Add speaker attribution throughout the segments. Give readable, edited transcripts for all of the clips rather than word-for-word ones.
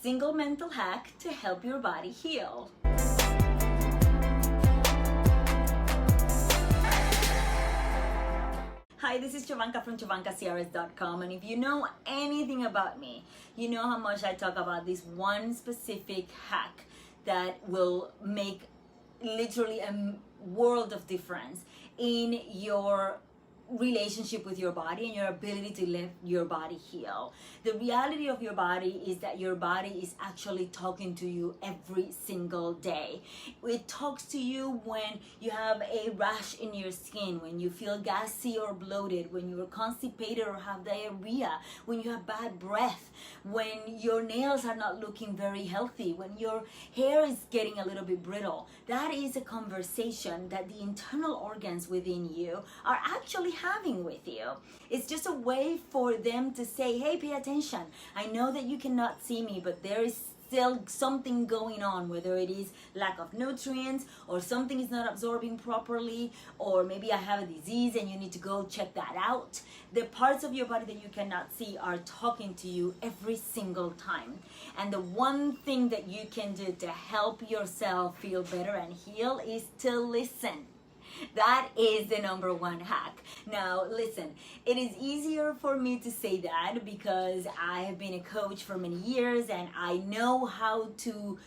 Speaker 1: single mental hack to help your body heal. Hi, this is Jovanka from JovankaCiares.com, and if you know anything about me, you know how much I talk about this one specific hack that will make literally a world of difference in your relationship with your body and your ability to let your body heal. The reality of your body is that your body is actually talking to you every single day. It talks to you when you have a rash in your skin, when you feel gassy or bloated, when you're constipated or have diarrhea, when you have bad breath, when your nails are not looking very healthy, when your hair is getting a little bit brittle. That is a conversation that the internal organs within you are actually having with you. It's just a way for them to say, hey, pay attention. I know that you cannot see me, but there is still something going on, whether it is lack of nutrients or something is not absorbing properly, or maybe I have a disease and you need to go check that out. The parts of your body that you cannot see are talking to you every single time. And the one thing that you can do to help yourself feel better and heal is to listen. That is the number one hack. Now, listen, it is easier for me to say that because I have been a coach for many years and I know how to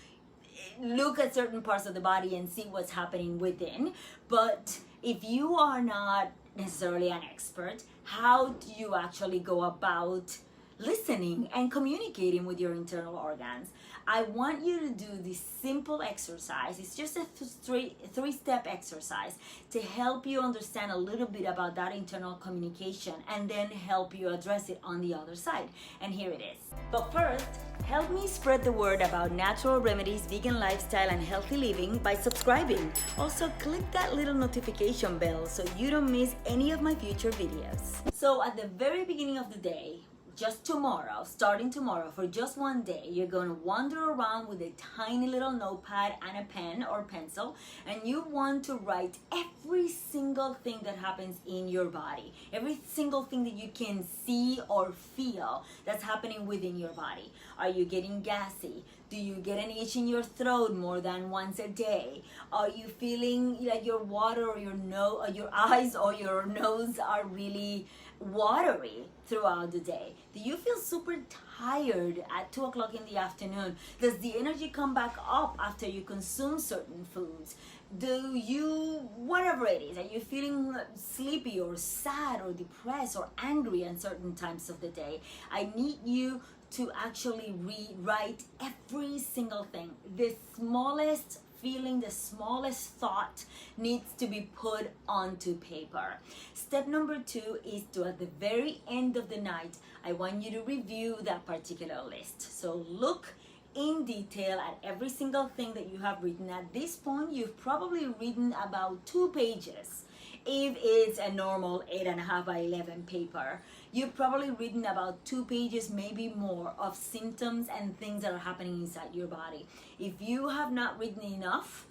Speaker 1: look at certain parts of the body and see what's happening within. But if you are not necessarily an expert, how do you actually go about listening and communicating with your internal organs? I want you to do this simple exercise. It's just a three-step exercise to help you understand a little bit about that internal communication and then help you address it on the other side. And here it is. But first, help me spread the word about natural remedies, vegan lifestyle, and healthy living by subscribing. Also, click that little notification bell so you don't miss any of my future videos. So at the very beginning of the day, just tomorrow, starting tomorrow, for just one day, you're going to wander around with a tiny little notepad and a pen or pencil, and you want to write every single thing that happens in your body, every single thing that you can see or feel that's happening within your body. Are you getting gassy? Do you get an itch in your throat more than once a day? Are you feeling like your water or your eyes or your nose are really watery throughout the day? Do you feel super tired at 2 o'clock in the afternoon? Does the energy come back up after you consume certain foods? Do you, whatever it is, are you feeling sleepy or sad or depressed or angry at certain times of the day? I need you to actually rewrite every single thing. The smallest feeling, the smallest thought needs to be put onto paper. Step number 2 is to, at the very end of the night, I want you to review that particular list. So look in detail at every single thing that you have written. At this point, you've probably written about 2 pages. If it's a normal 8.5 by 11 paper, you've probably written about 2 pages, maybe more, of symptoms and things that are happening inside your body. If you have not written enough,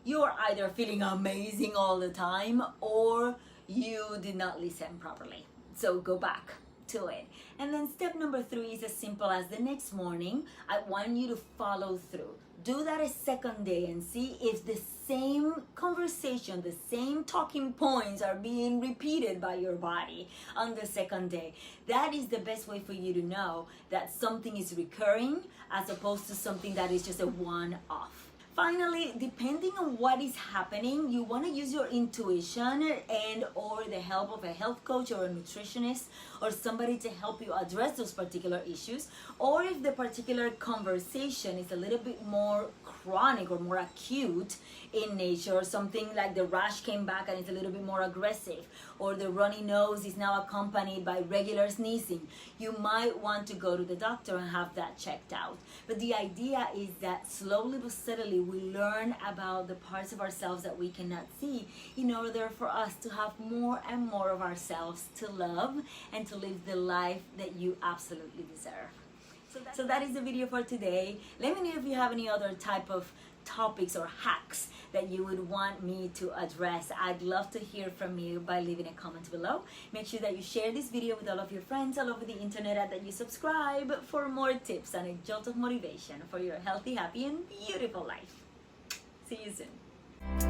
Speaker 1: you're either feeling amazing all the time or you did not listen properly. So go back to it. And then step number 3 is as simple as the next morning, I want you to follow through. Do that a second day and see if the same conversation, the same talking points are being repeated by your body on the second day. That is the best way for you to know that something is recurring as opposed to something that is just a one-off. Finally, depending on what is happening, you want to use your intuition and or the help of a health coach or a nutritionist or somebody to help you address those particular issues. Or if the particular conversation is a little bit more chronic or more acute in nature, or something like the rash came back and it's a little bit more aggressive, or the runny nose is now accompanied by regular sneezing, you might want to go to the doctor and have that checked out. But the idea is that slowly but steadily we learn about the parts of ourselves that we cannot see in order for us to have more and more of ourselves to love and to live the life that you absolutely deserve. So that is the video for today. Let me know if you have any other type of topics or hacks that you would want me to address. I'd love to hear from you by leaving a comment below. Make sure that you share this video with all of your friends all over the internet and that you subscribe for more tips and a jolt of motivation for your healthy, happy, and beautiful life. See you soon.